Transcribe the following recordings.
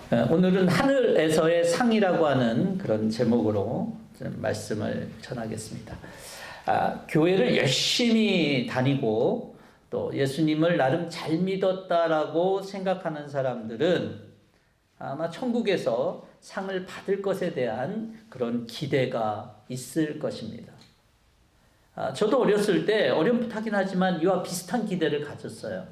오늘은 하늘에서의 상이라고 하는 그런 제목으로 말씀을 전하겠습니다. 교회를 열심히 다니고 또 예수님을 나름 잘 믿었다라고 생각하는 사람들은 아마 천국에서 상을 받을 것에 대한 그런 기대가 있을 것입니다. 저도 어렸을 때 어렴풋하긴 하지만 이와 비슷한 기대를 가졌어요.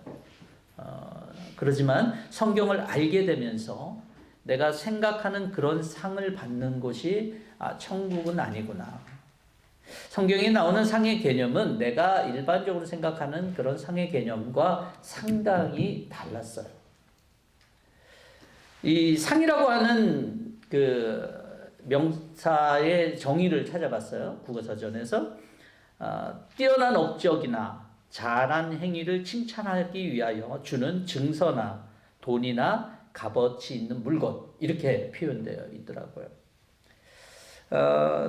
그러지만 성경을 알게 되면서 내가 생각하는 그런 상을 받는 곳이 천국은 아니구나. 성경에 나오는 상의 개념은 내가 일반적으로 생각하는 그런 상의 개념과 상당히 달랐어요. 이 상이라고 하는 그 명사의 정의를 찾아봤어요. 국어사전에서. 뛰어난 업적이나 잘한 행위를 칭찬하기 위하여 주는 증서나 돈이나 값어치 있는 물건, 이렇게 표현되어 있더라고요.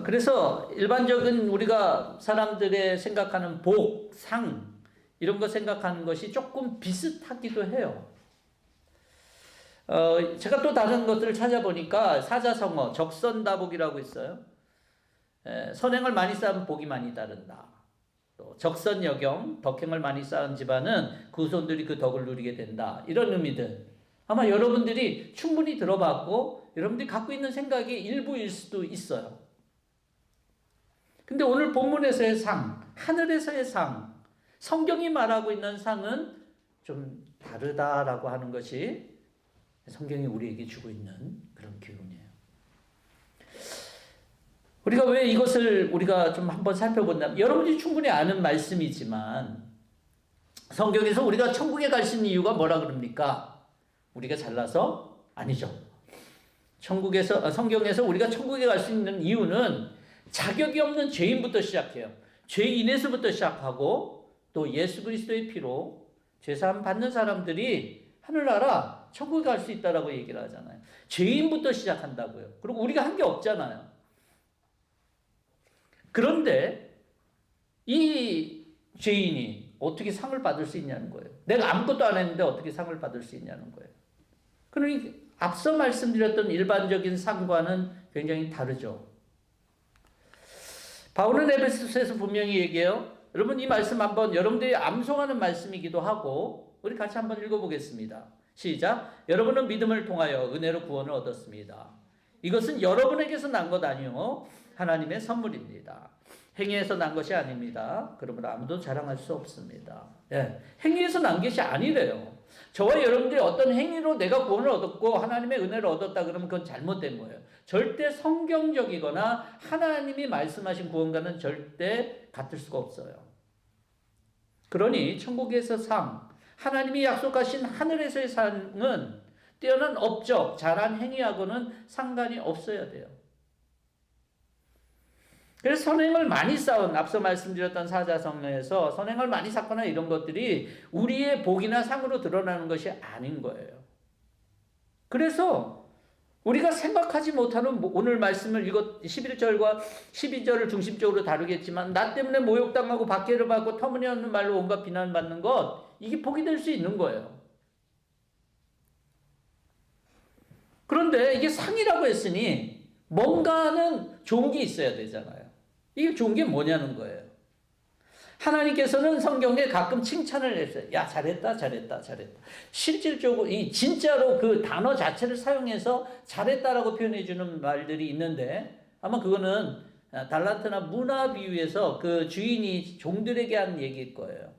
그래서 일반적인 우리가 사람들의 생각하는 복, 상, 이런 거 생각하는 것이 조금 비슷하기도 해요. 제가 또 다른 것들을 찾아보니까 사자성어, 적선다복이라고 있어요. 선행을 많이 쌓으면 복이 많이 따른다. 또 적선여경, 덕행을 많이 쌓은 집안은 그 후손들이 그 덕을 누리게 된다. 이런 의미들. 아마 여러분들이 충분히 들어봤고 여러분들이 갖고 있는 생각이 일부일 수도 있어요. 근데 오늘 본문에서의 상, 하늘에서의 상, 성경이 말하고 있는 상은 좀 다르다라고 하는 것이 성경이 우리에게 주고 있는 그런 교훈이에요. 우리가 왜 이것을 우리가 좀 한번 살펴본다면, 여러분이 충분히 아는 말씀이지만 성경에서 우리가 천국에 갈 수 있는 이유가 뭐라 그럽니까? 우리가 잘나서? 아니죠. 성경에서 우리가 천국에 갈 수 있는 이유는 자격이 없는 죄인부터 시작해요. 죄인에서부터 시작하고 또 예수 그리스도의 피로 죄사함 받는 사람들이 하늘나라 천국에 갈 수 있다라고 얘기를 하잖아요. 죄인부터 시작한다고요. 그리고 우리가 한 게 없잖아요. 그런데 이 죄인이 어떻게 상을 받을 수 있냐는 거예요. 내가 아무것도 안 했는데 어떻게 상을 받을 수 있냐는 거예요. 그러니 앞서 말씀드렸던 일반적인 상과는 굉장히 다르죠. 바울은 에베소서에서 분명히 얘기해요. 여러분 이 말씀 한번 여러분들이 암송하는 말씀이기도 하고 우리 같이 한번 읽어보겠습니다. 시작. 여러분은 믿음을 통하여 은혜로 구원을 얻었습니다. 이것은 여러분에게서 난 것 아니요 하나님의 선물입니다. 행위에서 난 것이 아닙니다. 그러므로 아무도 자랑할 수 없습니다. 행위에서 난 것이 아니래요. 저와 여러분들이 어떤 행위로 내가 구원을 얻었고 하나님의 은혜를 얻었다 그러면 그건 잘못된 거예요. 절대 성경적이거나 하나님이 말씀하신 구원과는 절대 같을 수가 없어요. 그러니 천국에서 상, 하나님이 약속하신 하늘에서의 상은 뛰어난 업적, 잘한 행위하고는 상관이 없어야 돼요. 그래서 선행을 많이 쌓은, 앞서 말씀드렸던 사자성어에서 선행을 많이 쌓거나 이런 것들이 우리의 복이나 상으로 드러나는 것이 아닌 거예요. 그래서 우리가 생각하지 못하는 오늘 말씀을 11절과 12절을 중심적으로 다루겠지만 나 때문에 모욕당하고 박해를 받고 터무니없는 말로 온갖 비난받는 것, 이게 복이 될 수 있는 거예요. 그런데 이게 상이라고 했으니 뭔가는 좋은 게 있어야 되잖아요. 이게 좋은 게 뭐냐는 거예요. 하나님께서는 성경에 가끔 칭찬을 했어요. 야, 잘했다, 잘했다, 잘했다. 실질적으로, 진짜로 그 단어 자체를 사용해서 잘했다라고 표현해주는 말들이 있는데, 아마 그거는 달란트나 문화 비유에서 그 주인이 종들에게 한 얘기일 거예요.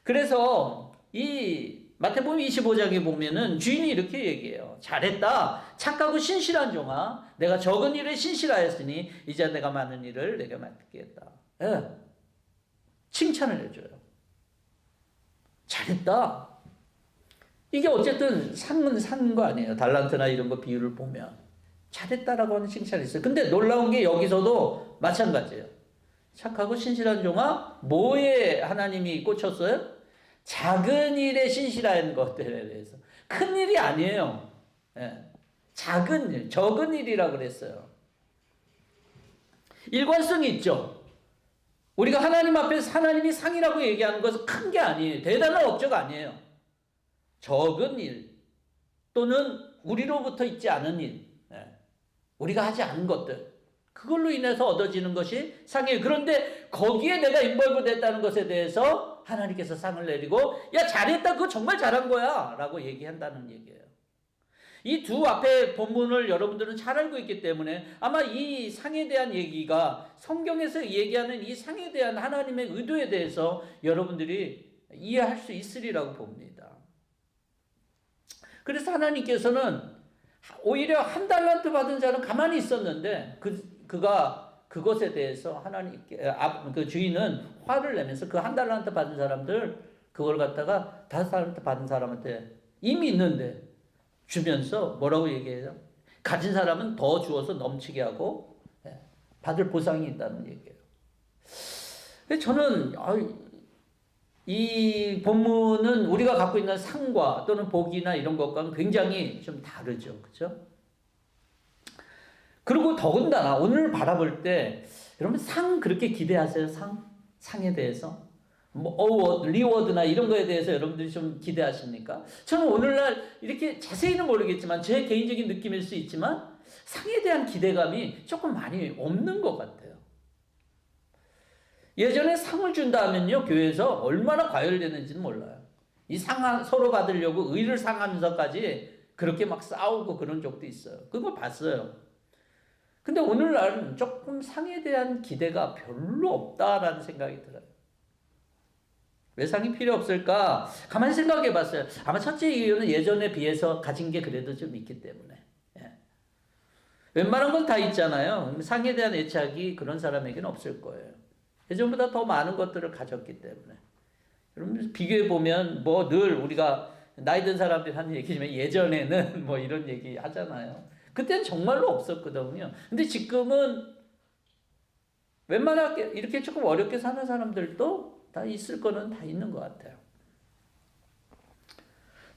그래서 마태복음 25장에 보면은 주인이 이렇게 얘기해요. 잘했다. 착하고 신실한 종아. 내가 적은 일에 신실하였으니 이제 내가 많은 일을 내게 맡기겠다. 칭찬을 해줘요. 잘했다. 이게 어쨌든 상은 산 거 아니에요. 달란트나 이런 거 비유를 보면. 잘했다라고 하는 칭찬이 있어요. 근데 놀라운 게 여기서도 마찬가지예요. 착하고 신실한 종아. 뭐에 하나님이 꽂혔어요? 작은 일에 신실한 것들에 대해서. 큰 일이 아니에요. 작은 일, 적은 일이라고 그랬어요. 일관성이 있죠. 우리가 하나님 앞에서 하나님이 상이라고 얘기하는 것은 큰 게 아니에요. 대단한 업적 아니에요. 적은 일 또는 우리로부터 있지 않은 일, 우리가 하지 않은 것들, 그걸로 인해서 얻어지는 것이 상이에요. 그런데 거기에 내가 인벌브 됐다는 것에 대해서 하나님께서 상을 내리고 야 잘했다, 그거 정말 잘한 거야 라고 얘기한다는 얘기예요. 이 두 앞에 본문을 여러분들은 잘 알고 있기 때문에 아마 이 상에 대한 얘기가 성경에서 얘기하는 이 상에 대한 하나님의 의도에 대해서 여러분들이 이해할 수 있으리라고 봅니다. 그래서 하나님께서는 오히려 1달란트 받은 자는 가만히 있었는데 그가 그것에 대해서 하나님께 그 주인은 화를 내면서 그 1달란트 받은 사람들 그걸 갖다가 5달란트 받은 사람한테 이미 있는데 주면서 뭐라고 얘기해요? 가진 사람은 더 주어서 넘치게 하고 받을 보상이 있다는 얘기예요. 저는 이 본문은 우리가 갖고 있는 상과 또는 복이나 이런 것과는 굉장히 좀 다르죠. 그렇죠? 그리고 더군다나 오늘 바라볼 때 여러분 상 그렇게 기대하세요? 상에 대해서? 어워드, 리워드나 이런 거에 대해서 여러분들이 좀 기대하십니까? 저는 오늘날 이렇게 자세히는 모르겠지만 제 개인적인 느낌일 수 있지만 상에 대한 기대감이 조금 많이 없는 것 같아요. 예전에 상을 준다 하면요, 교회에서 얼마나 과열되는지는 몰라요. 이 상 서로 받으려고 의를 상하면서까지 그렇게 막 싸우고 그런 적도 있어요. 그걸 봤어요. 근데 오늘날은 조금 상에 대한 기대가 별로 없다라는 생각이 들어요. 왜 상이 필요 없을까? 가만히 생각해 봤어요. 아마 첫째 이유는 예전에 비해서 가진 게 그래도 좀 있기 때문에. 웬만한 건 다 있잖아요. 상에 대한 애착이 그런 사람에게는 없을 거예요. 예전보다 더 많은 것들을 가졌기 때문에. 여러분 비교해 보면 뭐 늘 우리가 나이 든 사람들이 하는 얘기지만 예전에는 뭐 이런 얘기 하잖아요. 그때는 정말로 없었거든요. 근데 지금은 웬만하게 이렇게 조금 어렵게 사는 사람들도 다 있을 거는 다 있는 것 같아요.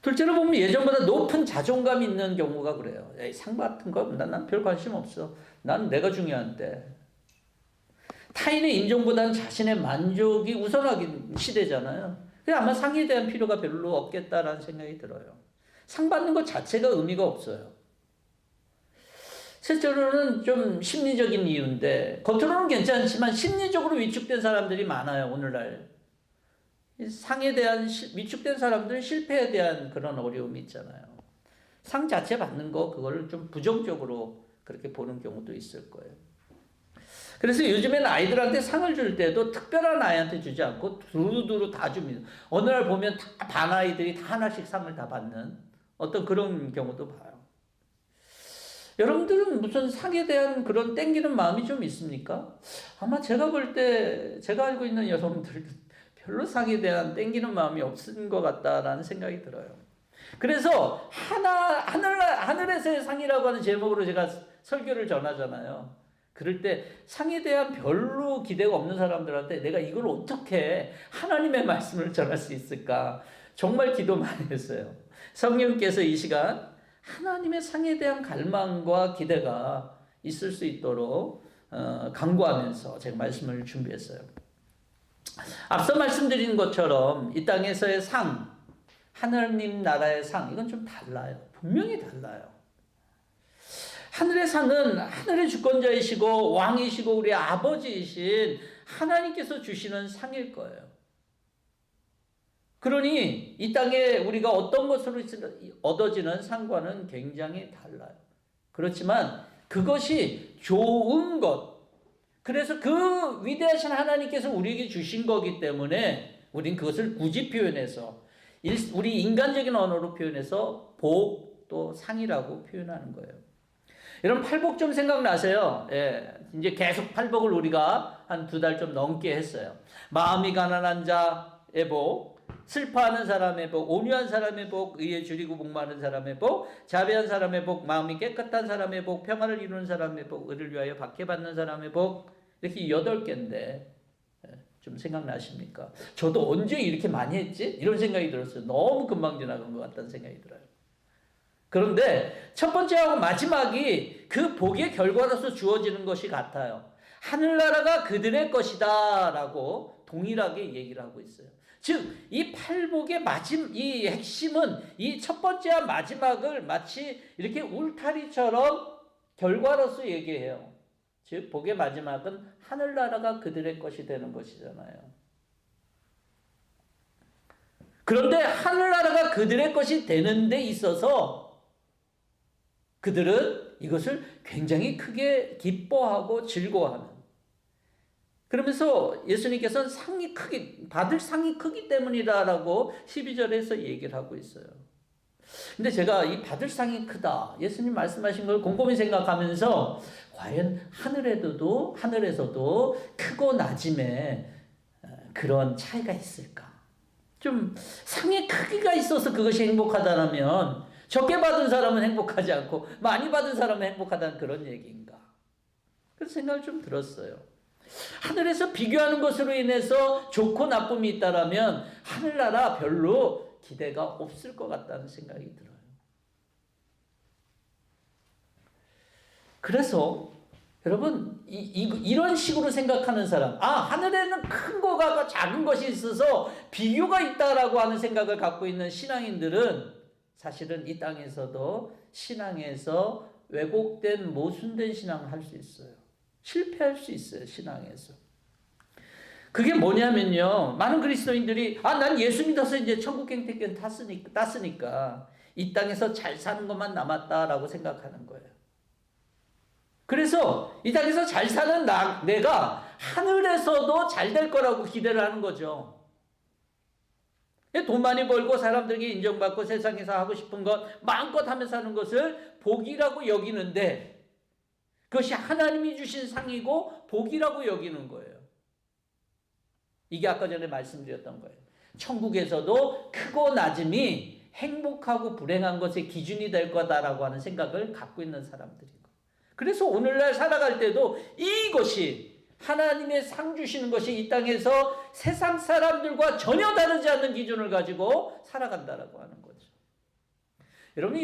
둘째로 보면 예전보다 높은 자존감 있는 경우가 그래요. 에이, 상 같은 거 난 별 관심 없어. 난 내가 중요한데. 타인의 인정보다는 자신의 만족이 우선하기 시대잖아요. 그래서 아마 상에 대한 필요가 별로 없겠다라는 생각이 들어요. 상 받는 것 자체가 의미가 없어요. 셋째로는 좀 심리적인 이유인데 겉으로는 괜찮지만 심리적으로 위축된 사람들이 많아요. 오늘날 상에 대한 위축된 사람들은 실패에 대한 그런 어려움이 있잖아요. 상 자체 받는 거 그걸 좀 부정적으로 그렇게 보는 경우도 있을 거예요. 그래서 요즘에는 아이들한테 상을 줄 때도 특별한 아이한테 주지 않고 두루두루 다 줍니다. 어느 날 보면 다 반 아이들이 다 하나씩 상을 다 받는 어떤 그런 경우도 봐요. 여러분들은 무슨 상에 대한 그런 땡기는 마음이 좀 있습니까? 아마 제가 볼 때 제가 알고 있는 여러분들도 별로 상에 대한 땡기는 마음이 없은 것 같다라는 생각이 들어요. 그래서 하늘에서의 상이라고 하는 제목으로 제가 설교를 전하잖아요. 그럴 때 상에 대한 별로 기대가 없는 사람들한테 내가 이걸 어떻게 하나님의 말씀을 전할 수 있을까? 정말 기도 많이 했어요. 성령께서 이 시간 하나님의 상에 대한 갈망과 기대가 있을 수 있도록 간구하면서 제가 말씀을 준비했어요. 앞서 말씀드린 것처럼 이 땅에서의 상, 하나님 나라의 상, 이건 좀 달라요. 분명히 달라요. 하늘의 상은 하늘의 주권자이시고 왕이시고 우리 아버지이신 하나님께서 주시는 상일 거예요. 그러니 이 땅에 우리가 어떤 것으로 얻어지는 상과는 굉장히 달라요. 그렇지만 그것이 좋은 것, 그래서 그 위대하신 하나님께서 우리에게 주신 거기 때문에 우린 그것을 굳이 표현해서 우리 인간적인 언어로 표현해서 복 또 상이라고 표현하는 거예요. 여러분 팔복 좀 생각나세요? 예, 이제 계속 팔복을 우리가 한 2달 좀 넘게 했어요. 마음이 가난한 자의 복, 슬퍼하는 사람의 복, 온유한 사람의 복, 의에 줄이고 복 많은 사람의 복, 자비한 사람의 복, 마음이 깨끗한 사람의 복, 평안을 이루는 사람의 복, 의를 위하여 박해받는 사람의 복, 이렇게 8개인데 좀 생각나십니까? 저도 언제 이렇게 많이 했지? 이런 생각이 들었어요. 너무 금방 지나간 것 같다는 생각이 들어요. 그런데 첫 번째하고 마지막이 그 복의 결과로서 주어지는 것이 같아요. 하늘나라가 그들의 것이다 라고 동일하게 얘기를 하고 있어요. 즉, 이 팔복의 이 핵심은 이 첫 번째와 마지막을 마치 이렇게 울타리처럼 결과로서 얘기해요. 즉, 복의 마지막은 하늘나라가 그들의 것이 되는 것이잖아요. 그런데 하늘나라가 그들의 것이 되는 데 있어서 그들은 이것을 굉장히 크게 기뻐하고 즐거워하는. 그러면서 예수님께서는 받을 상이 크기 때문이다라고 12절에서 얘기를 하고 있어요. 근데 제가 이 받을 상이 크다, 예수님 말씀하신 걸 곰곰이 생각하면서 과연 하늘에서도 크고 낮음에 그런 차이가 있을까? 좀 상의 크기가 있어서 그것이 행복하다면 적게 받은 사람은 행복하지 않고 많이 받은 사람은 행복하다는 그런 얘기인가? 그런 생각을 좀 들었어요. 하늘에서 비교하는 것으로 인해서 좋고 나쁨이 있다라면 하늘나라 별로 기대가 없을 것 같다는 생각이 들어요. 그래서 여러분, 이런 식으로 생각하는 사람, 하늘에는 큰 거가 작은 것이 있어서 비교가 있다라고 하는 생각을 갖고 있는 신앙인들은 사실은 이 땅에서도 신앙에서 왜곡된 모순된 신앙을 할 수 있어요. 실패할 수 있어요, 신앙에서. 그게 뭐냐면요, 많은 그리스도인들이 난 예수 믿어서 이제 천국 행태권 땄으니까 이 땅에서 잘 사는 것만 남았다라고 생각하는 거예요. 그래서 이 땅에서 잘 사는 내가 하늘에서도 잘 될 거라고 기대를 하는 거죠. 돈 많이 벌고 사람들에게 인정받고 세상에서 하고 싶은 것 마음껏 하면서 사는 것을 복이라고 여기는데, 그것이 하나님이 주신 상이고 복이라고 여기는 거예요. 이게 아까 전에 말씀드렸던 거예요. 천국에서도 크고 낮음이 행복하고 불행한 것의 기준이 될 거다라고 하는 생각을 갖고 있는 사람들이고, 그래서 오늘날 살아갈 때도 이것이 하나님의 상 주시는 것이 이 땅에서 세상 사람들과 전혀 다르지 않는 기준을 가지고 살아간다라고 하는 거죠. 여러분,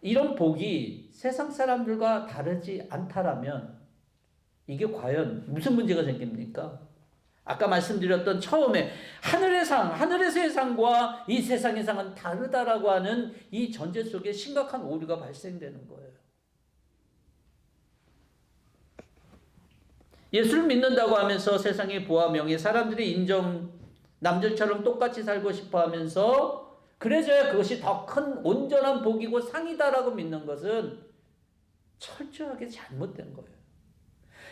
이런 복이 세상 사람들과 다르지 않다라면 이게 과연 무슨 문제가 생깁니까? 아까 말씀드렸던 처음에 하늘에서의 상과 이 세상의 상은 다르다라고 하는 이 전제 속에 심각한 오류가 발생되는 거예요. 예수를 믿는다고 하면서 세상의 부와 명예, 사람들이 인정, 남들처럼 똑같이 살고 싶어 하면서 그래져야 그것이 더 큰 온전한 복이고 상이다라고 믿는 것은 철저하게 잘못된 거예요.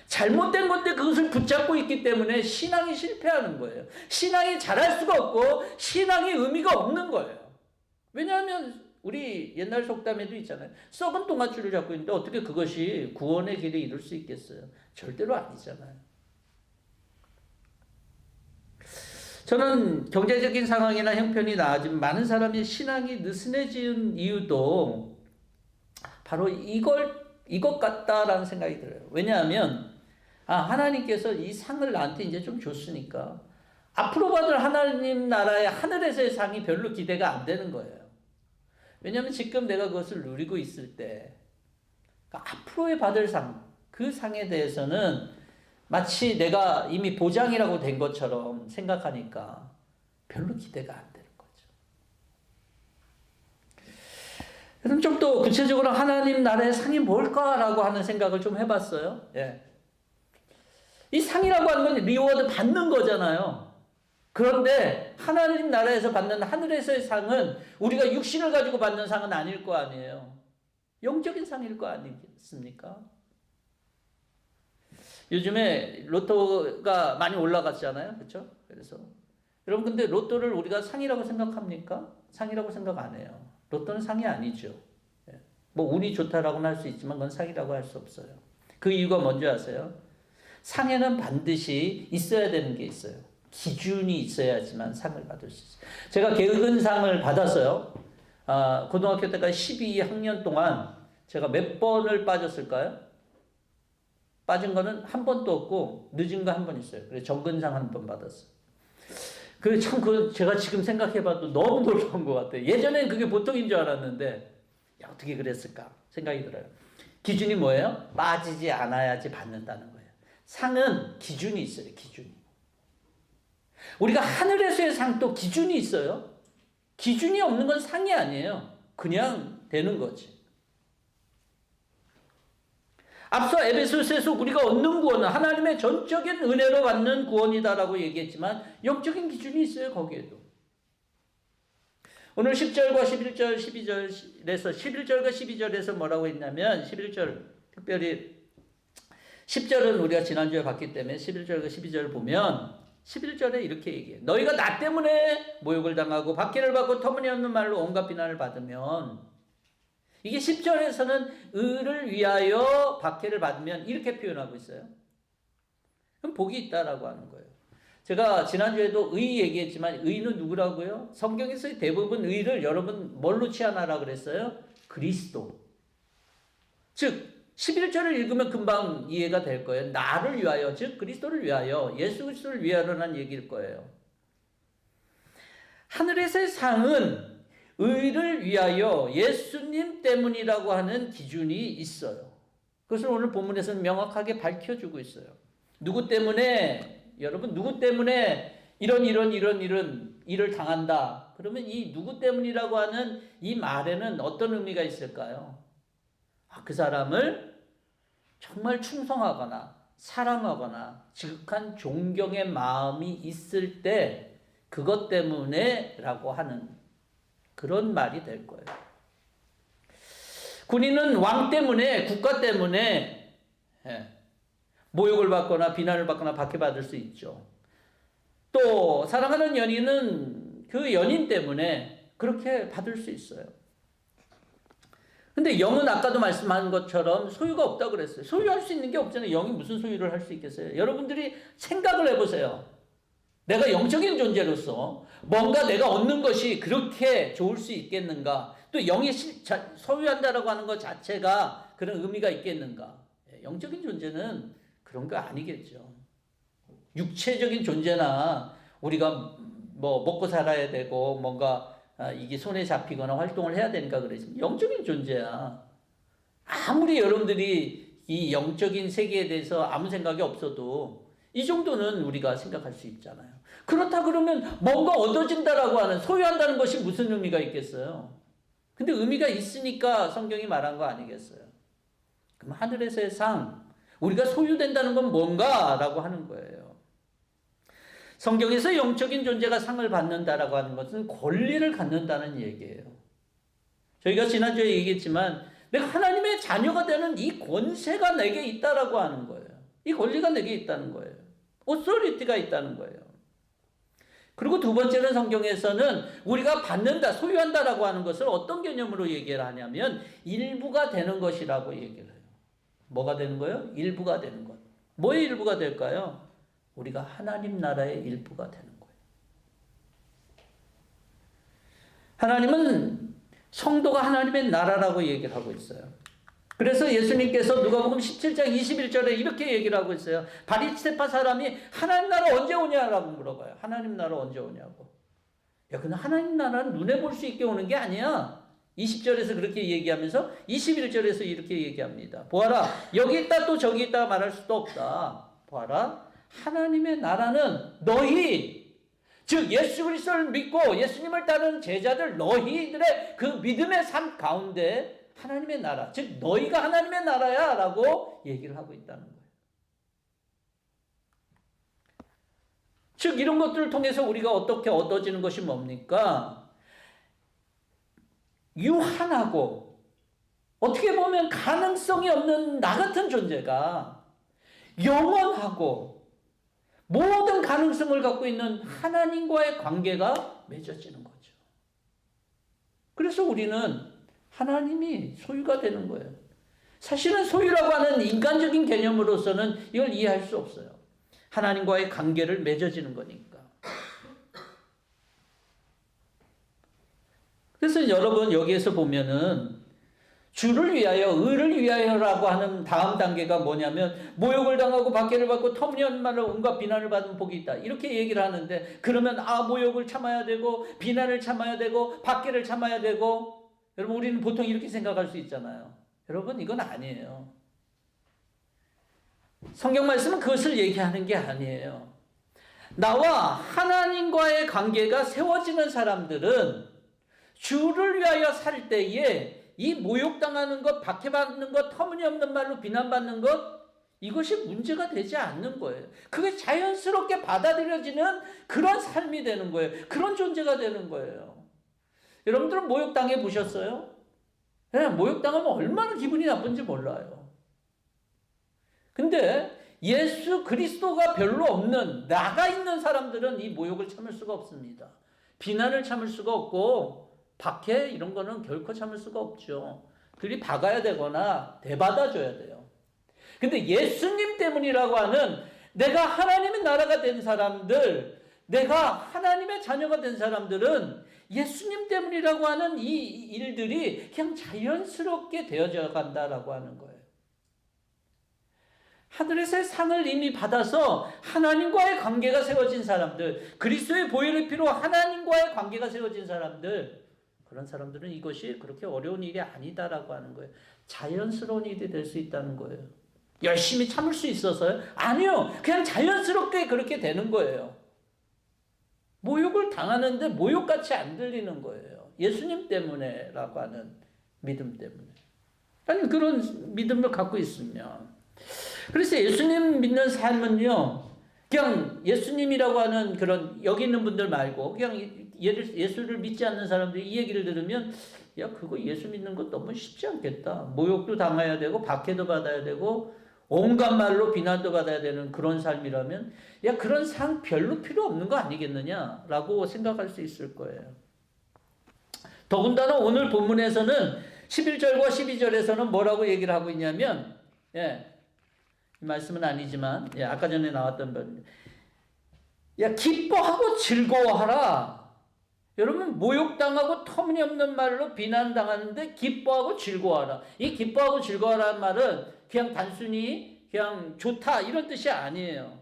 잘못된 건데 그것을 붙잡고 있기 때문에 신앙이 실패하는 거예요. 신앙이 잘할 수가 없고 신앙의 의미가 없는 거예요. 왜냐하면 우리 옛날 속담에도 있잖아요. 썩은 똥아줄을 잡고 있는데 어떻게 그것이 구원의 길에 이룰 수 있겠어요? 절대로 아니잖아요. 저는 경제적인 상황이나 형편이 나아진 많은 사람이 신앙이 느슨해진 이유도 바로 이것 같다라는 생각이 들어요. 왜냐하면 하나님께서 이 상을 나한테 이제 좀 줬으니까 앞으로 받을 하나님 나라의 하늘에서의 상이 별로 기대가 안 되는 거예요. 왜냐하면 지금 내가 그것을 누리고 있을 때 앞으로의 받을 상, 그 상에 대해서는 마치 내가 이미 보장이라고 된 것처럼 생각하니까 별로 기대가 안 되는 거죠. 그럼 좀 더 구체적으로 하나님 나라의 상이 뭘까라고 하는 생각을 좀 해봤어요. 이 상이라고 하는 건 리워드 받는 거잖아요. 그런데 하나님 나라에서 받는 하늘에서의 상은 우리가 육신을 가지고 받는 상은 아닐 거 아니에요. 영적인 상일 거 아니겠습니까? 요즘에 로또가 많이 올라갔잖아요. 그렇죠? 그래서 여러분, 근데 로또를 우리가 상이라고 생각합니까? 상이라고 생각 안 해요. 로또는 상이 아니죠. 뭐 운이 좋다라고는 할 수 있지만 그건 상이라고 할 수 없어요. 그 이유가 뭔지 아세요? 상에는 반드시 있어야 되는 게 있어요. 기준이 있어야지만 상을 받을 수 있어요. 제가 개근상을 받았어요. 고등학교 때까지 12학년 동안 제가 몇 번을 빠졌을까요? 빠진 거는 한 번도 없고 늦은 거 한 번 있어요. 그래서 정근상 한 번 받았어요. 제가 지금 생각해봐도 너무 놀라운 것 같아요. 예전엔 그게 보통인 줄 알았는데 어떻게 그랬을까 생각이 들어요. 기준이 뭐예요? 빠지지 않아야지 받는다는 거예요. 상은 기준이 있어요. 기준이. 우리가 하늘에서의 상도 기준이 있어요. 기준이 없는 건 상이 아니에요. 그냥 되는 거지. 앞서 에베소서에서 우리가 얻는 구원은 하나님의 전적인 은혜로 받는 구원이다라고 얘기했지만 영적인 기준이 있어요. 거기에도. 오늘 10절과 11절, 12절에서 11절과 12절에서 뭐라고 했냐면 11절 특별히 10절은 우리가 지난주에 봤기 때문에 11절과 12절을 보면 11절에 이렇게 얘기해요. 너희가 나 때문에 모욕을 당하고 박해를 받고 터무니없는 말로 온갖 비난을 받으면, 이게 10절에서는 의를 위하여 박해를 받으면 이렇게 표현하고 있어요. 그럼 복이 있다라고 하는 거예요. 제가 지난주에도 의 얘기했지만 의는 누구라고요? 성경에서 대부분 의를 여러분 뭘로 취하나라고 그랬어요? 그리스도. 즉 11절을 읽으면 금방 이해가 될 거예요. 나를 위하여, 즉 그리스도를 위하여, 예수 그리스도를 위하여라는 얘기일 거예요. 하늘에서의 상은 의를 위하여 예수님 때문이라고 하는 기준이 있어요. 그것을 오늘 본문에서는 명확하게 밝혀주고 있어요. 누구 때문에, 여러분 누구 때문에 이런 일을 당한다. 그러면 이 누구 때문이라고 하는 이 말에는 어떤 의미가 있을까요? 그 사람을 정말 충성하거나 사랑하거나 지극한 존경의 마음이 있을 때 그것 때문에 라고 하는 그런 말이 될 거예요. 군인은 왕 때문에, 국가 때문에 모욕을 받거나 비난을 받거나 박해받을 수 있죠. 또 사랑하는 연인은 그 연인 때문에 그렇게 받을 수 있어요. 근데 영은 아까도 말씀한 것처럼 소유가 없다고 그랬어요. 소유할 수 있는 게 없잖아요. 영이 무슨 소유를 할 수 있겠어요? 여러분들이 생각을 해보세요. 내가 영적인 존재로서 뭔가 내가 얻는 것이 그렇게 좋을 수 있겠는가? 또 영이 소유한다라고 하는 것 자체가 그런 의미가 있겠는가? 영적인 존재는 그런 거 아니겠죠. 육체적인 존재나 우리가 뭐 먹고 살아야 되고 뭔가 이게 손에 잡히거나 활동을 해야 되니까 그러지만 영적인 존재야. 아무리 여러분들이 이 영적인 세계에 대해서 아무 생각이 없어도 이 정도는 우리가 생각할 수 있잖아요. 그렇다 그러면 뭔가 얻어진다라고 하는, 소유한다는 것이 무슨 의미가 있겠어요? 근데 의미가 있으니까 성경이 말한 거 아니겠어요? 그럼 하늘에서의 상, 우리가 소유된다는 건 뭔가라고 하는 거예요. 성경에서 영적인 존재가 상을 받는다라고 하는 것은 권리를 갖는다는 얘기예요. 저희가 지난주에 얘기했지만 내가 하나님의 자녀가 되는 이 권세가 내게 있다라고 하는 거예요. 이 권리가 내게 있다는 거예요. 오소리티가 있다는 거예요. 그리고 두 번째는 성경에서는 우리가 받는다, 소유한다라고 하는 것을 어떤 개념으로 얘기를 하냐면 일부가 되는 것이라고 얘기를 해요. 뭐가 되는 거예요? 일부가 되는 것. 뭐의 일부가 될까요? 우리가 하나님 나라의 일부가 되는 거예요. 하나님은 성도가 하나님의 나라라고 얘기를 하고 있어요. 그래서 예수님께서 누가복음 17장 21절에 이렇게 얘기를 하고 있어요. 바리새파 사람이 하나님 나라 언제 오냐라고 물어봐요. 하나님 나라 언제 오냐고. 야, 근데 하나님 나라는 눈에 볼 수 있게 오는 게 아니야. 20절에서 그렇게 얘기하면서 21절에서 이렇게 얘기합니다. 보아라, 여기 있다 또 저기 있다 말할 수도 없다. 보아라, 하나님의 나라는 너희, 즉 예수 그리스도를 믿고 예수님을 따르는 제자들 너희들의 그 믿음의 삶 가운데 하나님의 나라, 즉 너희가 하나님의 나라야 라고 얘기를 하고 있다는 거예요. 즉 이런 것들을 통해서 우리가 어떻게 얻어지는 것이 뭡니까? 유한하고 어떻게 보면 가능성이 없는 나 같은 존재가 영원하고 모든 가능성을 갖고 있는 하나님과의 관계가 맺어지는 거죠. 그래서 우리는 하나님이 소유가 되는 거예요. 사실은 소유라고 하는 인간적인 개념으로서는 이걸 이해할 수 없어요. 하나님과의 관계를 맺어지는 거니까. 그래서 여러분 여기에서 보면은 주를 위하여, 의를 위하여라고 하는 다음 단계가 뭐냐면 모욕을 당하고 박해를 받고 터무니없는 말로 온갖 비난을 받는 복이 있다. 이렇게 얘기를 하는데 그러면 모욕을 참아야 되고 비난을 참아야 되고 박해를 참아야 되고, 여러분 우리는 보통 이렇게 생각할 수 있잖아요. 여러분 이건 아니에요. 성경 말씀은 그것을 얘기하는 게 아니에요. 나와 하나님과의 관계가 세워지는 사람들은 주를 위하여 살 때에 이 모욕당하는 것, 박해받는 것, 터무니없는 말로 비난받는 것, 이것이 문제가 되지 않는 거예요. 그게 자연스럽게 받아들여지는 그런 삶이 되는 거예요. 그런 존재가 되는 거예요. 여러분들은 모욕당해 보셨어요? 네, 모욕당하면 얼마나 기분이 나쁜지 몰라요. 근데 예수 그리스도가 별로 없는, 나가 있는 사람들은 이 모욕을 참을 수가 없습니다. 비난을 참을 수가 없고 박해 이런 거는 결코 참을 수가 없죠. 그리 박아야 되거나 대받아줘야 돼요. 근데 예수님 때문이라고 하는, 내가 하나님의 나라가 된 사람들, 내가 하나님의 자녀가 된 사람들은 예수님 때문이라고 하는 이 일들이 그냥 자연스럽게 되어져 간다라고 하는 거예요. 하늘에서의 상을 이미 받아서 하나님과의 관계가 세워진 사람들, 그리스도의 보혈의 피로 하나님과의 관계가 세워진 사람들, 그런 사람들은 이것이 그렇게 어려운 일이 아니다라고 하는 거예요. 자연스러운 일이 될 수 있다는 거예요. 열심히 참을 수 있어서요? 아니요. 그냥 자연스럽게 그렇게 되는 거예요. 모욕을 당하는데 모욕같이 안 들리는 거예요. 예수님 때문에라고 하는 믿음 때문에. 아니, 그런 믿음을 갖고 있으면. 그래서 예수님 믿는 삶은요, 그냥 예수님이라고 하는 그런 여기 있는 분들 말고 그냥 예수를 믿지 않는 사람들이 이 얘기를 들으면, 야, 그거 예수 믿는 거 너무 쉽지 않겠다. 모욕도 당해야 되고 박해도 받아야 되고 온갖 말로 비난도 받아야 되는 그런 삶이라면, 야, 그런 삶 별로 필요 없는 거 아니겠느냐라고 생각할 수 있을 거예요. 더군다나 오늘 본문에서는 11절과 12절에서는 뭐라고 얘기를 하고 있냐면, 이 말씀은 아니지만, 아까 전에 나왔던 분, 야, 기뻐하고 즐거워하라. 여러분, 모욕당하고 터무니없는 말로 비난당하는데 기뻐하고 즐거워하라. 이 기뻐하고 즐거워하라는 말은 그냥 단순히 그냥 좋다 이런 뜻이 아니에요.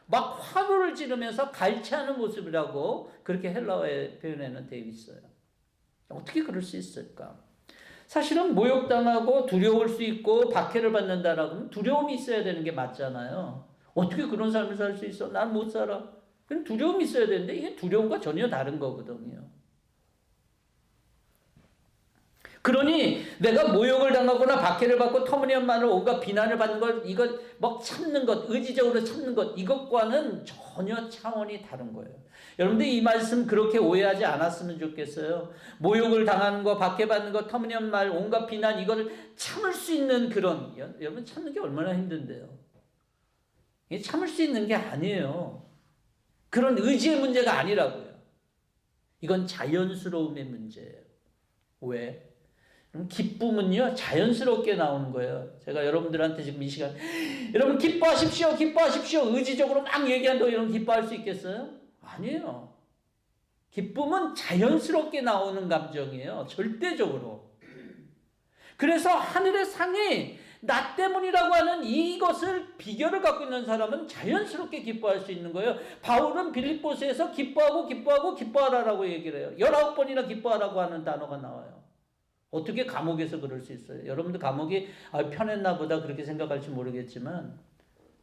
막 화를 지르면서 갈취하는 모습이라고 그렇게 헬라어에 표현에는 되어 있어요. 어떻게 그럴 수 있을까? 사실은 모욕당하고 두려울 수 있고 박해를 받는다라고 하면 두려움이 있어야 되는 게 맞잖아요. 어떻게 그런 삶을 살 수 있어? 난 못 살아. 그럼 두려움이 있어야 되는데 이게 두려움과 전혀 다른 거거든요. 그러니 내가 모욕을 당하거나 박해를 받고 터무니없는 말로 온갖 비난을 받는 것, 이것 막 참는 것, 의지적으로 참는 것, 이것과는 전혀 차원이 다른 거예요. 여러분들 이 말씀 그렇게 오해하지 않았으면 좋겠어요. 모욕을 당하는 것, 박해받는 것, 터무니없는 말, 온갖 비난, 이거를 참을 수 있는 그런, 여러분 참는 게 얼마나 힘든데요. 이게 참을 수 있는 게 아니에요. 그런 의지의 문제가 아니라고요. 이건 자연스러움의 문제예요. 왜? 기쁨은요, 자연스럽게 나오는 거예요. 제가 여러분들한테 지금 이 시간, 여러분 기뻐하십시오, 기뻐하십시오, 의지적으로 막 얘기한다고 여러분 기뻐할 수 있겠어요? 아니에요. 기쁨은 자연스럽게 나오는 감정이에요. 절대적으로. 그래서 하늘의 상이 나 때문이라고 하는 이것을 비결을 갖고 있는 사람은 자연스럽게 기뻐할 수 있는 거예요. 바울은 빌립보서에서 기뻐하고 기뻐하고 기뻐하라라고 얘기를 해요. 19번이나 기뻐하라고 하는 단어가 나와요. 어떻게 감옥에서 그럴 수 있어요? 여러분들 감옥이 편했나 보다 그렇게 생각할지 모르겠지만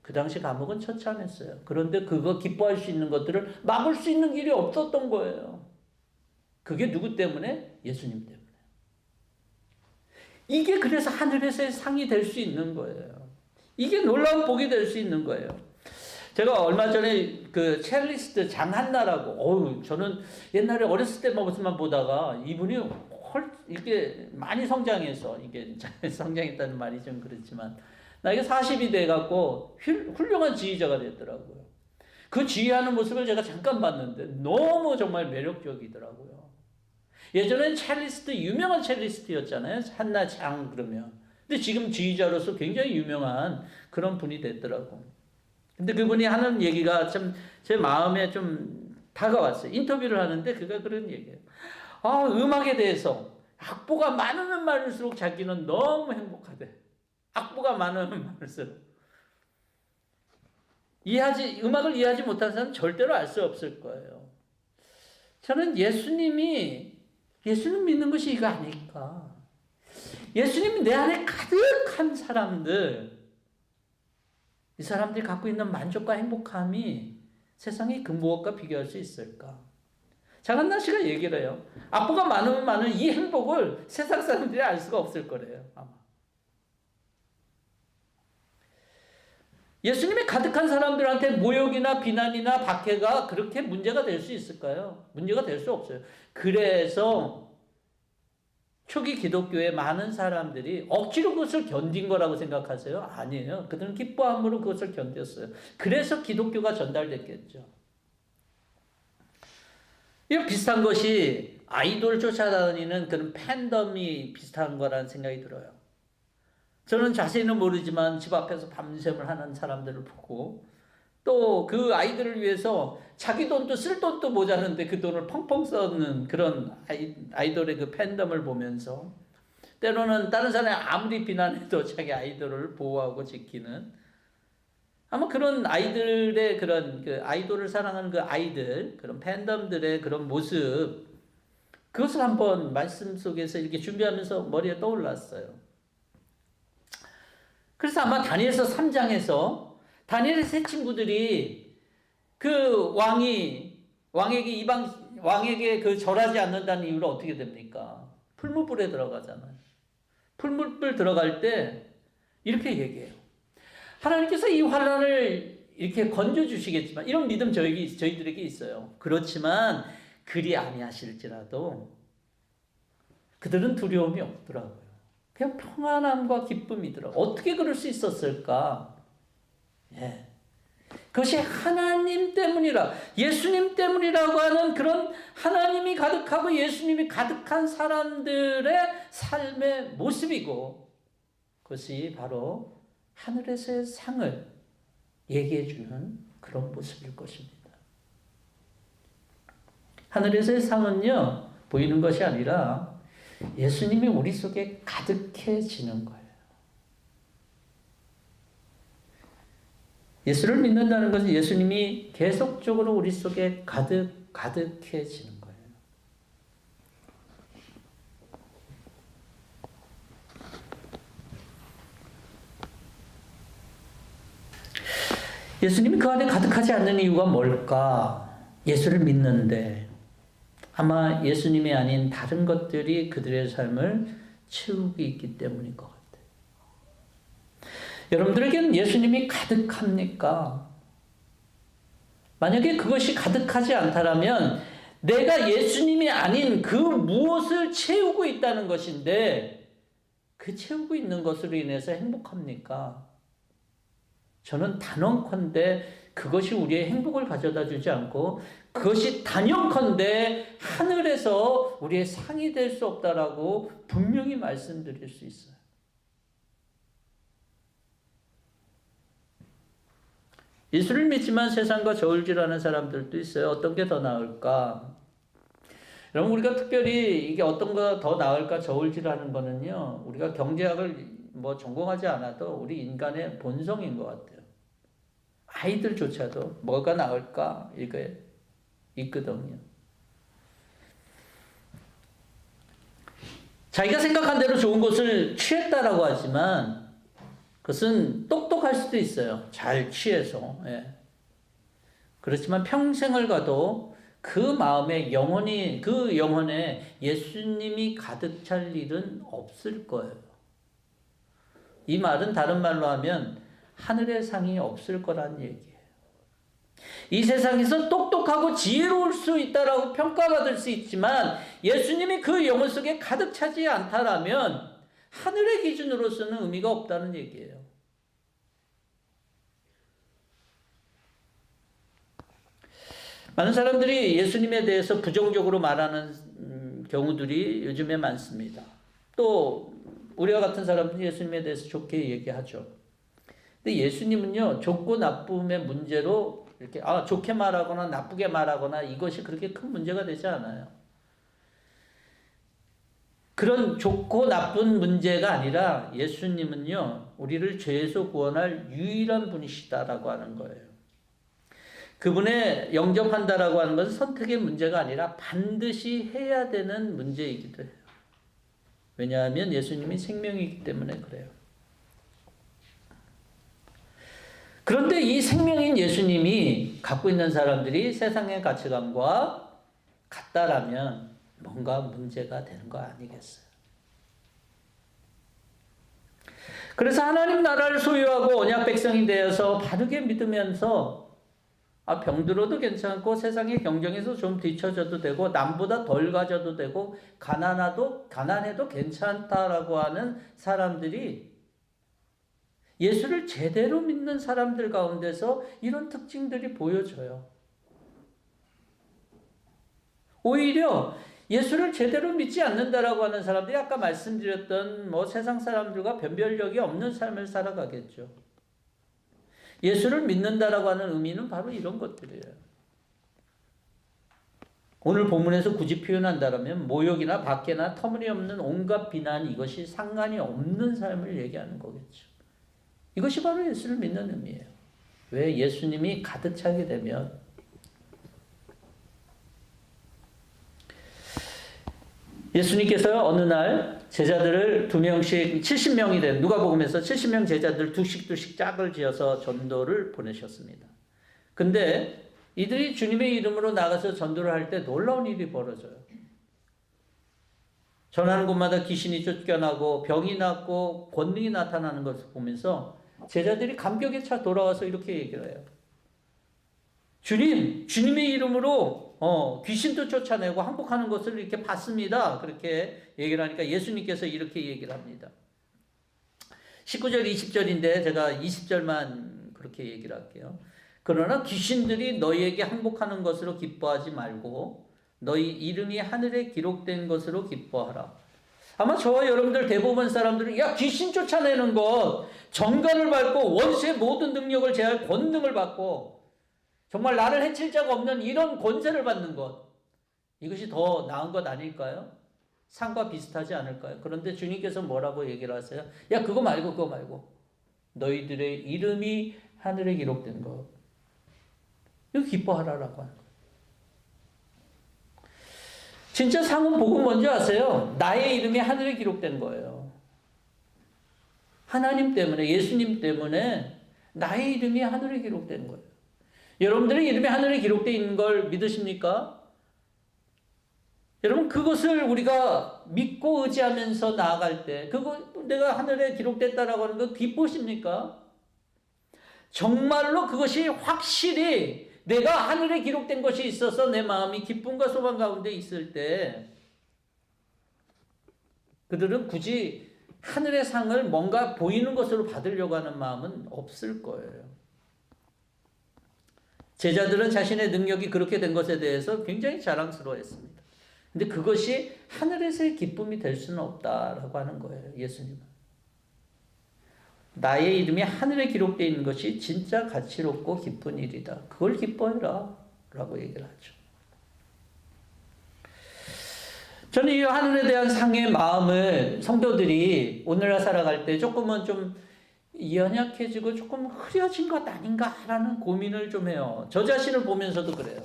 그 당시 감옥은 처참했어요. 그런데 그거 기뻐할 수 있는 것들을 막을 수 있는 길이 없었던 거예요. 그게 누구 때문에? 예수님 때문에. 이게 그래서 하늘에서의 상이 될 수 있는 거예요. 이게 놀라운 복이 될 수 있는 거예요. 제가 얼마 전에 그 첼리스트 장한나라고, 저는 옛날에 어렸을 때만 모습만 보다가 이분이 이렇게 많이 성장해서, 이게 성장했다는 말이 좀 그렇지만, 나이가 40이 돼갖고 훌륭한 지휘자가 됐더라고요. 그 지휘하는 모습을 제가 잠깐 봤는데 너무 정말 매력적이더라고요. 예전엔 첼리스트, 유명한 첼리스트였잖아요. 한나 장 그러면. 근데 지금 지휘자로서 굉장히 유명한 그런 분이 됐더라고. 근데 그분이 하는 얘기가 참 제 마음에 좀 다가왔어요. 인터뷰를 하는데 그가 그런 얘기예요. 음악에 대해서 악보가 많으면 많을수록 자기는 너무 행복하대. 악보가 많으면 많을수록. 음악을 이해하지 못한 사람은 절대로 알 수 없을 거예요. 저는 예수님 믿는 것이 이거 아닐까. 예수님이 내 안에 가득한 사람들, 이 사람들이 갖고 있는 만족과 행복함이 세상이 그 무엇과 비교할 수 있을까? 장한나 씨가 얘기를 해요. 악보가 많으면 많은 이 행복을 세상 사람들이 알 수가 없을 거래요. 아마. 예수님이 가득한 사람들한테 모욕이나 비난이나 박해가 그렇게 문제가 될 수 있을까요? 문제가 될 수 없어요. 그래서 초기 기독교의 많은 사람들이 억지로 그것을 견딘 거라고 생각하세요? 아니에요. 그들은 기뻐함으로 그것을 견뎠어요. 그래서 기독교가 전달됐겠죠. 이 비슷한 것이 아이돌 쫓아다니는 그런 팬덤이 비슷한 거라는 생각이 들어요. 저는 자세히는 모르지만 집 앞에서 밤샘을 하는 사람들을 보고 또 그 아이들을 위해서 자기 돈도 쓸 돈도 모자른데 그 돈을 펑펑 썼는 그런 아이돌의 그 팬덤을 보면서 때로는 다른 사람이 아무리 비난해도 자기 아이돌을 보호하고 지키는 아마 그런 아이들의 그런 그 아이돌을 사랑하는 그 아이들 그런 팬덤들의 그런 모습 그것을 한번 말씀 속에서 이렇게 준비하면서 머리에 떠올랐어요. 그래서 아마 다니엘서 3장에서 다니엘의 세 친구들이 그 왕에게 그 절하지 않는다는 이유로 어떻게 됩니까? 풀무불에 들어가잖아요. 풀무불 들어갈 때 이렇게 얘기해요. 하나님께서 이 환난을 이렇게 건져 주시겠지만 이런 믿음 저희들에게 있어요. 그렇지만 그리 아니하실지라도 그들은 두려움이 없더라고요. 그냥 평안함과 기쁨이더라고요. 어떻게 그럴 수 있었을까? 예. 그것이 하나님 때문이라 예수님 때문이라고 하는 그런 하나님이 가득하고 예수님이 가득한 사람들의 삶의 모습이고 그것이 바로 하늘에서의 상을 얘기해 주는 그런 모습일 것입니다. 하늘에서의 상은요 보이는 것이 아니라 예수님이 우리 속에 가득해지는 거예요. 예수를 믿는다는 것은 예수님이 계속적으로 우리 속에 가득해지는 거예요. 예수님이 그 안에 가득하지 않는 이유가 뭘까? 예수를 믿는데 아마 예수님이 아닌 다른 것들이 그들의 삶을 채우고 있기 때문인 것 같아요. 여러분들에게는 예수님이 가득합니까? 만약에 그것이 가득하지 않다면 내가 예수님이 아닌 그 무엇을 채우고 있다는 것인데 그 채우고 있는 것으로 인해서 행복합니까? 저는 단언컨대 그것이 우리의 행복을 가져다 주지 않고 그것이 단연컨대 하늘에서 우리의 상이 될 수 없다라고 분명히 말씀드릴 수 있어요. 예수를 믿지만 세상과 저울질하는 사람들도 있어요. 어떤 게 더 나을까? 여러분 우리가 특별히 이게 어떤 거 더 나을까 저울질하는 거는요. 우리가 경제학을 전공하지 않아도 우리 인간의 본성인 것 같아요. 아이들조차도 뭐가 나을까 이게 있거든요. 자기가 생각한 대로 좋은 것을 취했다라고 하지만 그것은 똑똑할 수도 있어요. 잘 취해서. 예. 그렇지만 평생을 가도 그 마음에 그 영혼에 예수님이 가득 찰 일은 없을 거예요. 이 말은 다른 말로 하면 하늘의 상이 없을 거라는 얘기예요. 이 세상에서 똑똑하고 지혜로울 수 있다라고 평가받을 수 있지만 예수님이 그 영혼 속에 가득 차지 않다라면 하늘의 기준으로서는 의미가 없다는 얘기예요. 많은 사람들이 예수님에 대해서 부정적으로 말하는 경우들이 요즘에 많습니다. 또 우리와 같은 사람들이 예수님에 대해서 좋게 얘기하죠. 근데 예수님은요, 좋고 나쁨의 문제로 이렇게 좋게 말하거나 나쁘게 말하거나 이것이 그렇게 큰 문제가 되지 않아요. 그런 좋고 나쁜 문제가 아니라 예수님은요, 우리를 죄에서 구원할 유일한 분이시다라고 하는 거예요. 그분의 영접한다라고 하는 것은 선택의 문제가 아니라 반드시 해야 되는 문제이기도 해요. 왜냐하면 예수님이 생명이기 때문에 그래요. 그런데 이 생명인 예수님이 갖고 있는 사람들이 세상의 가치관과 같다라면 뭔가 문제가 되는 거 아니겠어요? 그래서 하나님 나라를 소유하고 언약 백성이 되어서 바르게 믿으면서 병들어도 괜찮고 세상의 경쟁에서 좀 뒤처져도 되고 남보다 덜 가져도 되고 가난해도 괜찮다라고 하는 사람들이 예수를 제대로 믿는 사람들 가운데서 이런 특징들이 보여져요. 오히려 예수를 제대로 믿지 않는다라고 하는 사람들이 아까 말씀드렸던 세상 사람들과 변별력이 없는 삶을 살아가겠죠. 예수를 믿는다라고 하는 의미는 바로 이런 것들이에요. 오늘 본문에서 굳이 표현한다면 모욕이나 박해나 터무니없는 온갖 비난, 이것이 상관이 없는 삶을 얘기하는 거겠죠. 이것이 바로 예수를 믿는 의미예요. 왜? 예수님이 가득 차게 되면 예수님께서 어느 날 제자들을 2명씩 70명이 된 누가복음에서 70명 제자들 두씩 짝을 지어서 전도를 보내셨습니다. 근데 이들이 주님의 이름으로 나가서 전도를 할 때 놀라운 일이 벌어져요. 전하는 곳마다 귀신이 쫓겨나고 병이 낫고 권능이 나타나는 것을 보면서 제자들이 감격에 차 돌아와서 이렇게 얘기를 해요. 주님의 이름으로 귀신도 쫓아내고 항복하는 것을 이렇게 봤습니다. 그렇게 얘기를 하니까 예수님께서 이렇게 얘기를 합니다. 19절, 20절인데 제가 20절만 그렇게 얘기를 할게요. 그러나 귀신들이 너희에게 항복하는 것으로 기뻐하지 말고 너희 이름이 하늘에 기록된 것으로 기뻐하라. 아마 저와 여러분들 대부분 사람들은 귀신 쫓아내는 것, 정관을 밟고 원수의 모든 능력을 제할 권능을 받고 정말 나를 해칠 자가 없는 이런 권세를 받는 것, 이것이 더 나은 것 아닐까요? 상과 비슷하지 않을까요? 그런데 주님께서 뭐라고 얘기를 하세요? 그거 말고 너희들의 이름이 하늘에 기록된 것, 이거 기뻐하라라고 하는 거예요. 진짜 상은 복은 뭔지 아세요? 나의 이름이 하늘에 기록된 거예요. 하나님 때문에, 예수님 때문에 나의 이름이 하늘에 기록된 거예요. 여러분들의 이름이 하늘에 기록되어 있는 걸 믿으십니까? 여러분, 그것을 우리가 믿고 의지하면서 나아갈 때 내가 하늘에 기록됐다라고 하는 거 기쁘십니까? 정말로 그것이 확실히 내가 하늘에 기록된 것이 있어서 내 마음이 기쁨과 소망 가운데 있을 때 그들은 굳이 하늘의 상을 뭔가 보이는 것으로 받으려고 하는 마음은 없을 거예요. 제자들은 자신의 능력이 그렇게 된 것에 대해서 굉장히 자랑스러워했습니다. 근데 그것이 하늘에서의 기쁨이 될 수는 없다라고 하는 거예요. 예수님은. 나의 이름이 하늘에 기록되어 있는 것이 진짜 가치롭고 기쁜 일이다. 그걸 기뻐해라 라고 얘기를 하죠. 저는 이 하늘에 대한 상의 마음을 성도들이 오늘날 살아갈 때 조금은 좀 연약해지고 조금 흐려진 것 아닌가라는 고민을 좀 해요. 저 자신을 보면서도 그래요.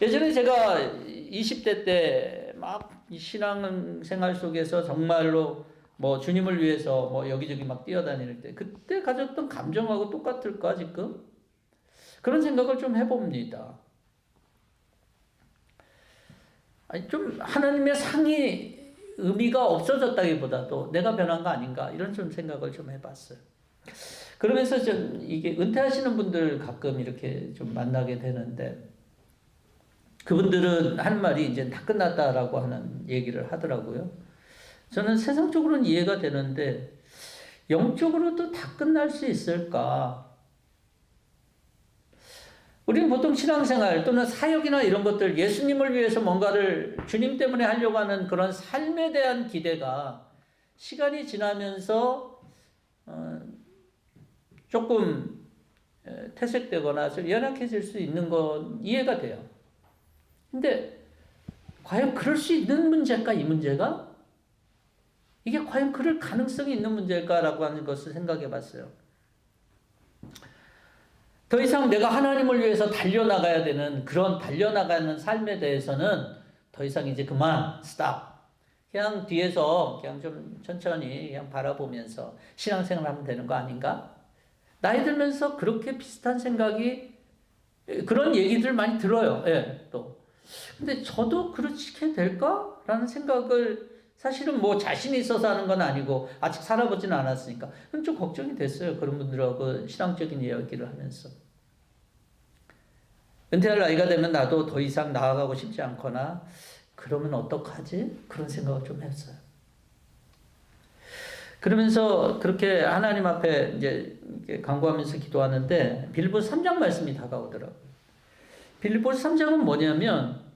예전에 제가 20대 때 막 신앙생활 속에서 정말로 주님을 위해서 여기저기 막 뛰어다닐 때 그때 가졌던 감정하고 똑같을까 지금? 그런 생각을 좀 해봅니다. 좀 하나님의 상이 의미가 없어졌다기보다도 내가 변한 거 아닌가 이런 좀 생각을 좀 해봤어요. 그러면서 좀 이게 은퇴하시는 분들 가끔 이렇게 좀 만나게 되는데 그분들은 하는 말이 이제 다 끝났다라고 하는 얘기를 하더라고요. 저는 세상적으로는 이해가 되는데 영적으로도 다 끝날 수 있을까? 우리는 보통 신앙생활 또는 사역이나 이런 것들 예수님을 위해서 뭔가를 주님 때문에 하려고 하는 그런 삶에 대한 기대가 시간이 지나면서 조금 퇴색되거나 좀 연약해질 수 있는 건 이해가 돼요. 근데 과연 그럴 수 있는 문제일까, 이 문제가? 이게 과연 그럴 가능성이 있는 문제일까라고 하는 것을 생각해 봤어요. 더 이상 내가 하나님을 위해서 달려나가야 되는 그런 달려나가는 삶에 대해서는 더 이상 이제 그만, 스탑. 그냥 뒤에서 그냥 좀 천천히 그냥 바라보면서 신앙생활 하면 되는 거 아닌가? 나이 들면서 그렇게 비슷한 생각이 그런 얘기들 많이 들어요. 예, 또. 근데 저도 그렇게 될까라는 생각을 사실은 뭐 자신이 있어서 하는 건 아니고 아직 살아보지는 않았으니까 좀 걱정이 됐어요. 그런 분들하고 신앙적인 이야기를 하면서. 은퇴할 나이가 되면 나도 더 이상 나아가고 싶지 않거나 그러면 어떡하지? 그런 생각을 좀 했어요. 그러면서 그렇게 하나님 앞에 이제 간구하면서 기도하는데 빌립보서 3장 말씀이 다가오더라고요. 빌립보서 3장은 뭐냐면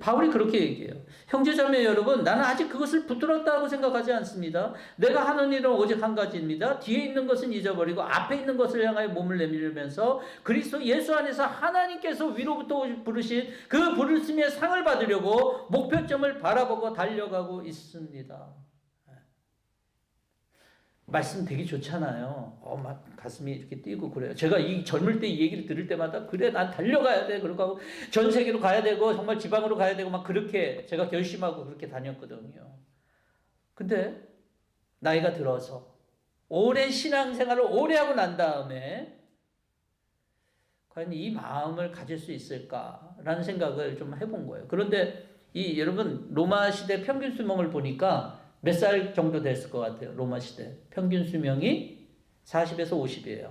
바울이 그렇게 얘기해요. 형제자매 여러분, 나는 아직 그것을 붙들었다고 생각하지 않습니다. 내가 하는 일은 오직 한 가지입니다. 뒤에 있는 것은 잊어버리고 앞에 있는 것을 향하여 몸을 내밀면서 그리스도 예수 안에서 하나님께서 위로부터 부르신 그 부르심의 상을 받으려고 목표점을 바라보고 달려가고 있습니다. 말씀 되게 좋잖아요. 막 가슴이 이렇게 뛰고 그래요. 제가 이 젊을 때 이 얘기를 들을 때마다 그래 난 달려가야 돼. 그러고 전 세계로 가야 되고 정말 지방으로 가야 되고 막 그렇게 제가 결심하고 그렇게 다녔거든요. 근데 나이가 들어서 오랜 신앙생활을 오래 하고 난 다음에 과연 이 마음을 가질 수 있을까라는 생각을 좀 해본 거예요. 그런데 여러분 로마 시대 평균 수명을 보니까 몇 살 정도 됐을 것 같아요. 로마 시대 평균 수명이 40에서 50이에요.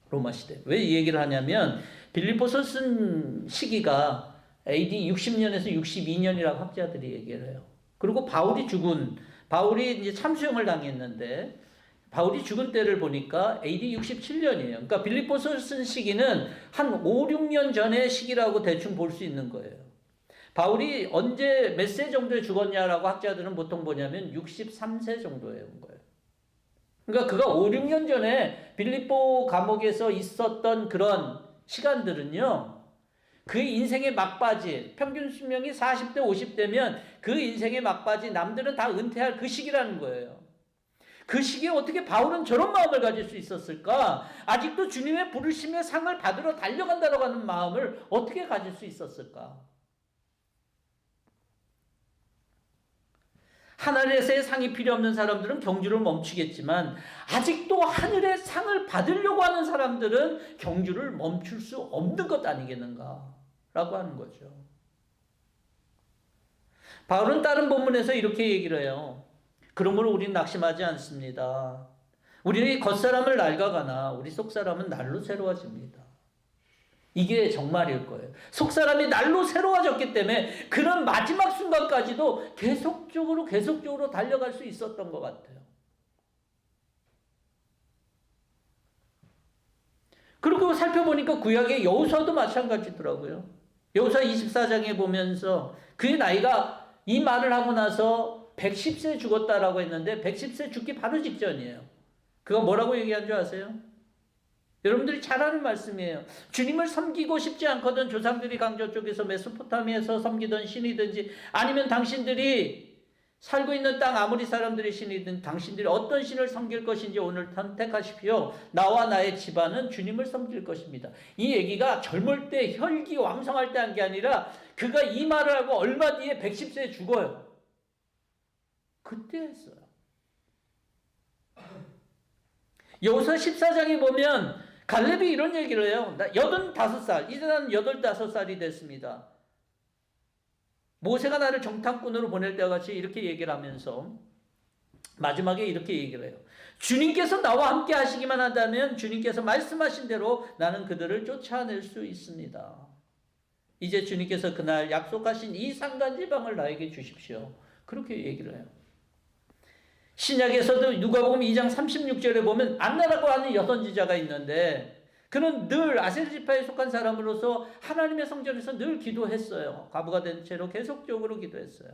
로마 시대. 왜 이 얘기를 하냐면 빌립보서 쓴 시기가 AD 60년에서 62년이라고 학자들이 얘기를 해요. 그리고 바울이 이제 참수형을 당했는데 바울이 죽은 때를 보니까 AD 67년이에요. 그러니까 빌립보서 쓴 시기는 한 5, 6년 전의 시기라고 대충 볼 수 있는 거예요. 바울이 언제 몇 세 정도에 죽었냐라고 학자들은 보통 보냐면 63세 정도에 온 거예요. 그러니까 그가 5, 6년 전에 빌립보 감옥에서 있었던 그런 시간들은요. 그 인생의 막바지, 평균 수명이 40대, 50대면 그 인생의 막바지 남들은 다 은퇴할 그 시기라는 거예요. 그 시기에 어떻게 바울은 저런 마음을 가질 수 있었을까? 아직도 주님의 부르심의 상을 받으러 달려간다고 하는 마음을 어떻게 가질 수 있었을까? 하늘에서의 상이 필요 없는 사람들은 경주를 멈추겠지만 아직도 하늘의 상을 받으려고 하는 사람들은 경주를 멈출 수 없는 것 아니겠는가 라고 하는 거죠. 바울은 다른 본문에서 이렇게 얘기를 해요. 그러므로 우리는 낙심하지 않습니다. 우리는 겉사람을 낡아가나 우리 속사람은 날로 새로워집니다. 이게 정말일 거예요. 속사람이 날로 새로워졌기 때문에 그런 마지막 순간까지도 계속적으로 달려갈 수 있었던 것 같아요. 그리고 살펴보니까 구약의 여호수아도 마찬가지더라고요. 여호수아 24장에 보면서 그의 나이가 이 말을 하고 나서 110세 죽었다라고 했는데 110세 죽기 바로 직전이에요. 그가 뭐라고 얘기한 줄 아세요? 여러분들이 잘 아는 말씀이에요. 주님을 섬기고 싶지 않거든 조상들이 강저 쪽에서 메소포타미아에서 섬기던 신이든지 아니면 당신들이 살고 있는 땅 아무리 사람들의 신이든 당신들이 어떤 신을 섬길 것인지 오늘 선택하십시오. 나와 나의 집안은 주님을 섬길 것입니다. 이 얘기가 젊을 때 혈기왕성할 때 한 게 아니라 그가 이 말을 하고 얼마 뒤에 110세에 죽어요. 그때 했어요. 여호수아 14장에 보면 갈렙이 이런 얘기를 해요. 나 85살, 이제 나는 85살이 됐습니다. 모세가 나를 정탐꾼으로 보낼 때와 같이 이렇게 얘기를 하면서 마지막에 이렇게 얘기를 해요. 주님께서 나와 함께 하시기만 한다면 주님께서 말씀하신 대로 나는 그들을 쫓아낼 수 있습니다. 이제 주님께서 그날 약속하신 이 산간지방을 나에게 주십시오. 그렇게 얘기를 해요. 신약에서도 누가복음 2장 36절에 보면 안나라고 하는 여선지자가 있는데 그는 늘 아셀 지파에 속한 사람으로서 하나님의 성전에서 늘 기도했어요. 과부가 된 채로 계속적으로 기도했어요.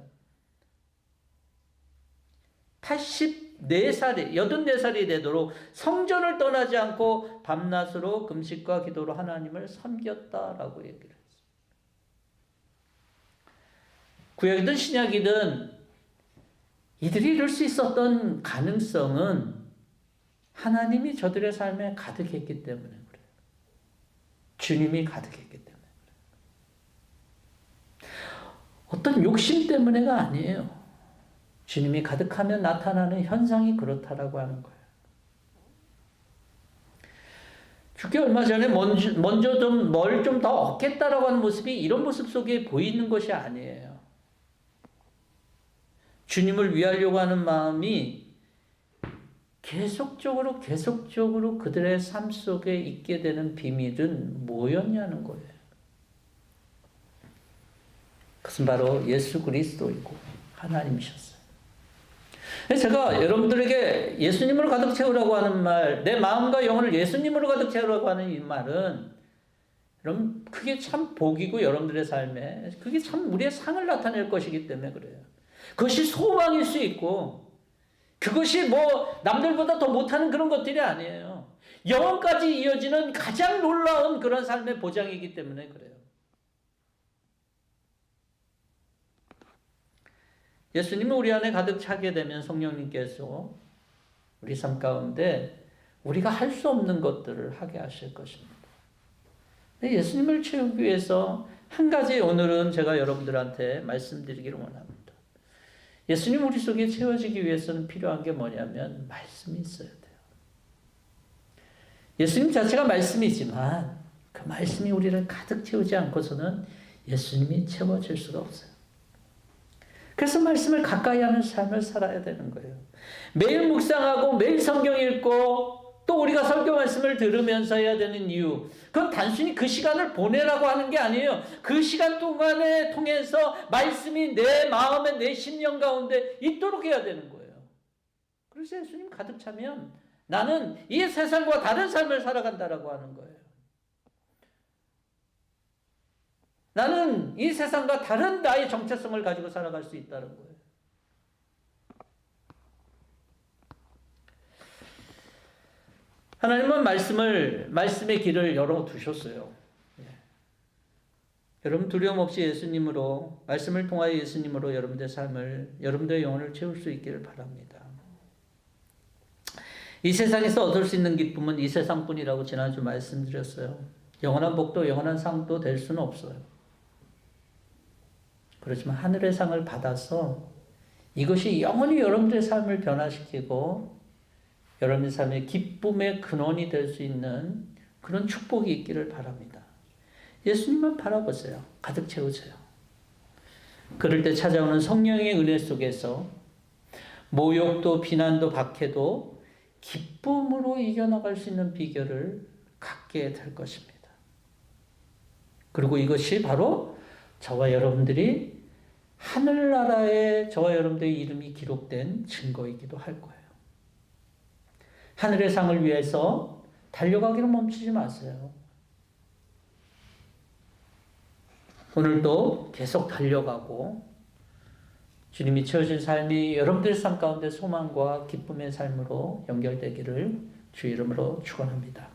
84살이 되도록 성전을 떠나지 않고 밤낮으로 금식과 기도로 하나님을 섬겼다라고 얘기를 했어요. 구약이든 신약이든 이들이 이룰 수 있었던 가능성은 하나님이 저들의 삶에 가득했기 때문에 그래요. 주님이 가득했기 때문에 그래요. 어떤 욕심 때문에가 아니에요. 주님이 가득하면 나타나는 현상이 그렇다라고 하는 거예요. 죽기 얼마 전에 먼저 좀 뭘 좀 더 얻겠다라고 하는 모습이 이런 모습 속에 보이는 것이 아니에요. 주님을 위하려고 하는 마음이 계속적으로 그들의 삶 속에 있게 되는 비밀은 뭐였냐는 거예요. 그것은 바로 예수 그리스도이고 하나님이셨어요. 제가 여러분들에게 예수님으로 가득 채우라고 하는 말, 내 마음과 영혼을 예수님으로 가득 채우라고 하는 이 말은 여러분 그게 참 복이고 여러분들의 삶에 그게 참 우리의 상을 나타낼 것이기 때문에 그래요. 그것이 소망일 수 있고 그것이 뭐 남들보다 더 못하는 그런 것들이 아니에요. 영원까지 이어지는 가장 놀라운 그런 삶의 보장이기 때문에 그래요. 예수님이 우리 안에 가득 차게 되면 성령님께서 우리 삶 가운데 우리가 할 수 없는 것들을 하게 하실 것입니다. 예수님을 채우기 위해서 한 가지 오늘은 제가 여러분들한테 말씀드리기를 원합니다. 예수님 우리 속에 채워지기 위해서는 필요한 게 뭐냐면 말씀이 있어야 돼요. 예수님 자체가 말씀이지만 그 말씀이 우리를 가득 채우지 않고서는 예수님이 채워질 수가 없어요. 그래서 말씀을 가까이 하는 삶을 살아야 되는 거예요. 매일 묵상하고 매일 성경 읽고 또 우리가 설교 말씀을 들으면서 해야 되는 이유, 그건 단순히 그 시간을 보내라고 하는 게 아니에요. 그 시간 동안에 통해서 말씀이 내 마음에 내 심령 가운데 있도록 해야 되는 거예요. 그래서 예수님 가득 차면 나는 이 세상과 다른 삶을 살아간다라고 하는 거예요. 나는 이 세상과 다른 나의 정체성을 가지고 살아갈 수 있다는 거예요. 하나님은 말씀의 길을 열어두셨어요. 여러분 두려움 없이 예수님으로, 말씀을 통하여 예수님으로 여러분들의 삶을, 여러분들의 영혼을 채울 수 있기를 바랍니다. 이 세상에서 얻을 수 있는 기쁨은 이 세상뿐이라고 지난주 말씀드렸어요. 영원한 복도 영원한 상도 될 수는 없어요. 그렇지만 하늘의 상을 받아서 이것이 영원히 여러분들의 삶을 변화시키고 여러분의 삶의 기쁨의 근원이 될 수 있는 그런 축복이 있기를 바랍니다. 예수님만 바라보세요. 가득 채우세요. 그럴 때 찾아오는 성령의 은혜 속에서 모욕도 비난도 박해도 기쁨으로 이겨나갈 수 있는 비결을 갖게 될 것입니다. 그리고 이것이 바로 저와 여러분들이 하늘나라에 저와 여러분들의 이름이 기록된 증거이기도 할 거예요. 하늘의 상을 위해서 달려가기를 멈추지 마세요. 오늘도 계속 달려가고 주님이 채워진 삶이 여러분들의 삶 가운데 소망과 기쁨의 삶으로 연결되기를 주 이름으로 축원합니다.